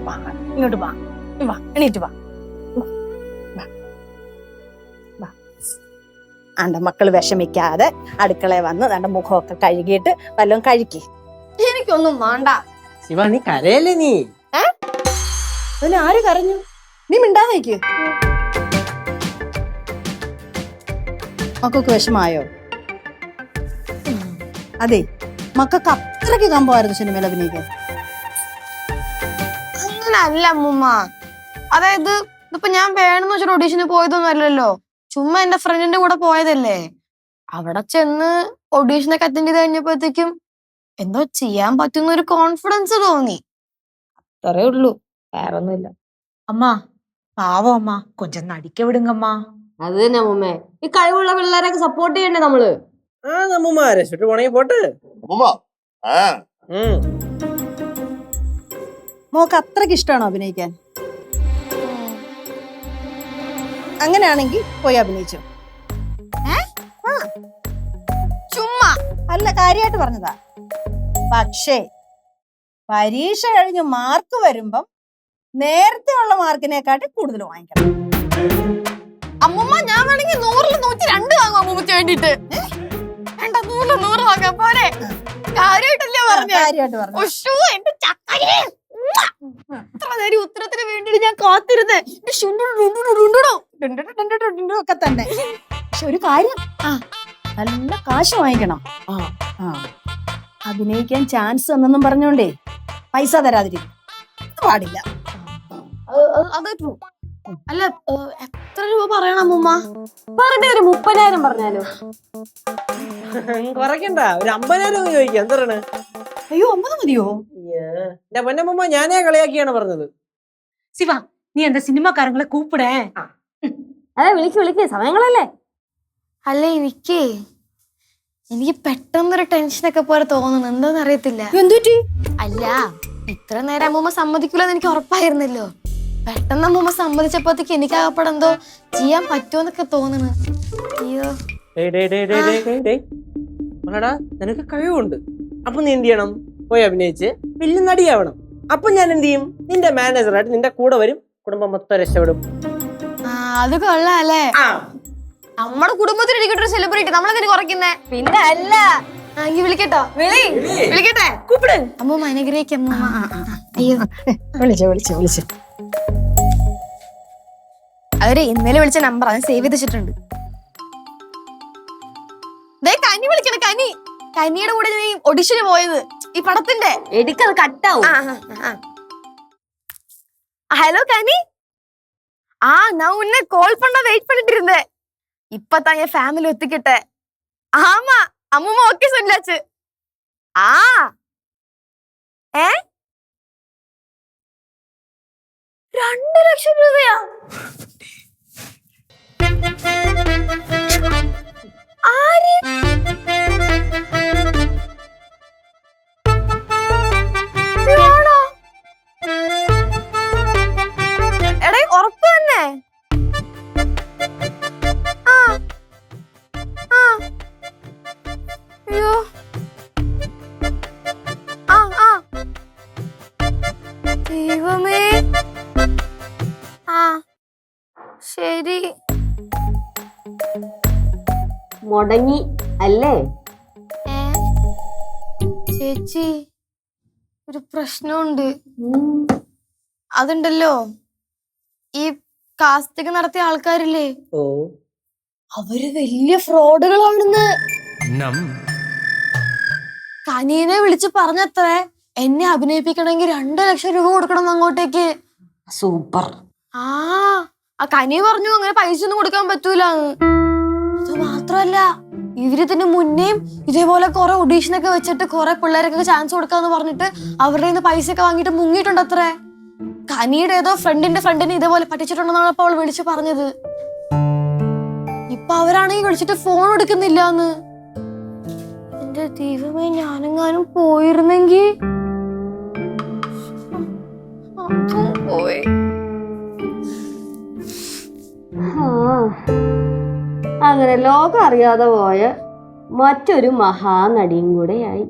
പാങ്ങ. ഇങ്ങോട്ട് വാ, വാ, എണീറ്റ് വാ. ആണ്ട മക്കള് വിഷമിക്കാതെ അടുക്കളയിൽ വന്ന് തന്റെ മുഖമൊക്കെ കഴുകിയിട്ട് വല്ലതും കഴിക്ക്. എനിക്കൊന്നും വേണ്ട. ശിവ നീ കരയല്ലേ നീ? അതിന് ആര് കരഞ്ഞു? നീ മിണ്ടാതേക്ക്. മക്കൾക്ക് വിഷമായോ? അതെ, മക്കൾക്ക് അത്രയ്ക്ക് കമ്പമായിരുന്നു സിനിമയിൽ അഭിനയിക്കാൻ. അങ്ങനല്ല അമ്മൂമ്മ. അതായത് ഇതിപ്പോ ഞാൻ വേണമെന്ന് വെച്ചിട്ട് ഓഡീഷന് പോയതൊന്നും അല്ലല്ലോ. ചുമ്മാ എന്റെ ഫ്രണ്ടിന്റെ കൂടെ പോയതല്ലേ. അവിടെ ചെന്ന് ഓഡീഷനൊക്കെ അറ്റൻഡ് ചെയ്ത് കഴിഞ്ഞപ്പോഴത്തേക്കും എന്തോ ചെയ്യാൻ പറ്റുന്ന ഒരു കോൺഫിഡൻസ് തോന്നി. അത്രേ ഉള്ളൂ, വേറെ ഒന്നുമില്ല. அம்மா பாவம் அம்மா, கொஞ்சம் நடிக்க விடுங்கம்மா. അത് തന്നെ അമ്മൂമ്മേ, ഈ കഴിവുള്ള പിള്ളേരൊക്കെ സപ്പോർട്ട് ചെയ്യണ്ടേ നമ്മള്? ആ നമ്മമാരെ ചുറ്റു പോണെങ്കിൽ പോട്ട്. മോക്ക് അത്രയ്ക്ക് ഇഷ്ടമാണോ അഭിനയിക്കാൻ? അങ്ങനെയാണെങ്കിൽ പോയി അഭിനയിച്ചു. ചുമ്മാ അല്ല, കാര്യമായിട്ട് പറഞ്ഞതാ. പക്ഷേ പരീക്ഷ കഴിഞ്ഞ് മാർക്ക് വരുമ്പം നേരത്തെ ഉള്ള മാർക്കിനെക്കാട്ടി കൂടുതൽ വാങ്ങിക്കണം. അമ്മൂമ്മ ഞാൻ വേണമെങ്കിൽ 100-ൽ 102 വാങ്ങും അമ്മൂമ്മക്ക് വേണ്ടിട്ട്. വേണ്ട, 100-ൽ 100 വാങ്ങാൻ പോരെ. കാര്യമായിട്ടല്ലേ പറഞ്ഞേ? കാര്യമായിട്ട് പറഞ്ഞു. എന്റെ ചക്കരേ, ഇത്ര നേരം ഉത്തരത്തിന് വേണ്ടിട്ട് ഞാൻ കാത്തിരുന്നേ. ഒക്കെ തന്നെ. പക്ഷെ ഒരു കാര്യം, നല്ല കാശ് വാങ്ങിക്കണം. അഭിനയിക്കാൻ ചാൻസ് എന്നെന്നും പറഞ്ഞോണ്ടേ പൈസ തരാതിരിക്കും പാടില്ല. അല്ല, എത്ര രൂപ പറയണം അമ്മൂമ്മ? പറഞ്ഞ ഒരു 30,000 പറഞ്ഞാലോ? കുറയ്ക്കണ്ട, ഒരു 50,000 ചോദിക്കാം. എന്താ പറയണേ? അയ്യോ, 50 മതിയോ? എന്റെ പൊന്നമ്മ ഞാനേ കളിയാക്കിയാണ് പറഞ്ഞത്. சிவா, நீ அந்த சினிமாக்காரங்களை கூப்பிட. അതെ, വിളിക്ക്, സമയങ്ങളല്ലേ. അല്ല, എനിക്ക് പെട്ടെന്നൊരു ടെൻഷനൊക്കെ പോലെ തോന്നുന്നു. എന്താന്ന് അറിയത്തില്ല. എന്തുറ്റി? അല്ല, ഇത്ര നേരം അമ്മൂമ്മ സമ്മതിക്കില്ലെന്ന് എനിക്ക് ഉറപ്പായിരുന്നല്ലോ. പെട്ടെന്ന് അമ്മൂമ്മ സമ്മതിച്ചപ്പോഴത്തേക്ക് എനിക്ക് ആകപ്പെടെന്തോ ചെയ്യാൻ പറ്റുമെന്നൊക്കെ തോന്നുന്നു. അയ്യോ, നിനക്ക് കഴിവുണ്ട്. അപ്പൊ നീ എന്ത് ചെയ്യണം? പോയി അഭിനയിച്ച് വലിയ നടിയാവണം. അപ്പൊ ഞാൻ എന്ത് ചെയ്യും? നിന്റെ മാനേജറായിട്ട് നിന്റെ കൂടെ വരും. കുടുംബം മൊത്തം രക്ഷപ്പെടും. അത് കൊള്ളാല്ലേ. നമ്മുടെ കുടുംബത്തിൽ ഇരിക്കട്ടൊരു സെലിബ്രിറ്റി, നമ്മളെന്തിനു കുറയ്ക്കുന്നേ? പിന്നെ അല്ല, എങ്കിൽ വിളിക്കട്ടോ. വിളിക്കട്ടെ? കൂപ്പിട്. അമ്മൂമ്മ അനുഗ്രഹിക്കാം. അയ്യോ, വിളിച്ചു. അവര് ഇന്നലെ വിളിച്ച നമ്പർ അത് സേവ് ചെയ്ത് വെച്ചിട്ടുണ്ട്. കനി വിളിക്കണ, കനിയുടെ കൂടെ ഞാൻ ഓഡിഷന് പോയത് ഈ പടത്തിന്റെ. എടുക്കത് കട്ടാവും. ഹലോ കനി. நான் உன்னை கால் பண்ண வெயிட் பண்ணிட்டு இருந்தேன். இப்பதான் என் ஃபேமிலி ஒத்துக்கிட்டேன். ஆமா, அம்மா ஓகே சொல்லாச்சு. 2 ലക്ഷം രൂപയാ? ആര്? എടേ, ഉറപ്പ് തന്നെ? അയ്യോ, ദൈവമേ. ശരി, മുടങ്ങി അല്ലേ? ചേച്ചി, ഒരു പ്രശ്നമുണ്ട്. അതുണ്ടല്ലോ, ഈ കാസ്റ്റിംഗ് നടത്തിയ ആൾക്കാരില്ലേ, അവര് വലിയ ഫ്രോഡുകളാണെന്ന് കനീനെ വിളിച്ച് പറഞ്ഞത്രേ. എന്നെ അഭിനയിപ്പിക്കണമെങ്കിൽ 2 ലക്ഷം രൂപ കൊടുക്കണം അങ്ങോട്ടേക്ക്. സൂപ്പർ. ആ കനി പറഞ്ഞു അങ്ങനെ പൈസ ഒന്നും കൊടുക്കാൻ പറ്റൂല. അത് മാത്രല്ല, ഇവരിതിന് മുന്നേയും ഇതേപോലെ കുറെ ഓഡീഷനൊക്കെ വെച്ചിട്ട് കുറെ പിള്ളേരൊക്കെ ചാൻസ് കൊടുക്കാന്ന് പറഞ്ഞിട്ട് അവരുടെ നിന്ന് പൈസ ഒക്കെ വാങ്ങിയിട്ട് മുങ്ങിയിട്ടുണ്ട് അത്രേ. കനിയുടെ ഏതോ ഫ്രണ്ടിനെ ഇതേപോലെ പറ്റിച്ചിട്ടുണ്ടെന്നാണ് അപ്പൊ അവൾ വിളിച്ചു പറഞ്ഞത്. ഇപ്പൊ അവരാണെങ്കിൽ വിളിച്ചിട്ട് ഫോൺ എടുക്കുന്നില്ലാന്ന്. എന്റെ ദൈവമേ, ഞാനെങ്ങാനും പോയിരുന്നെങ്കിൽ. പോയി. അങ്ങനെ ലോകം അറിയാതെ പോയ മറ്റൊരു മഹാനടിയും കൂടെയായി.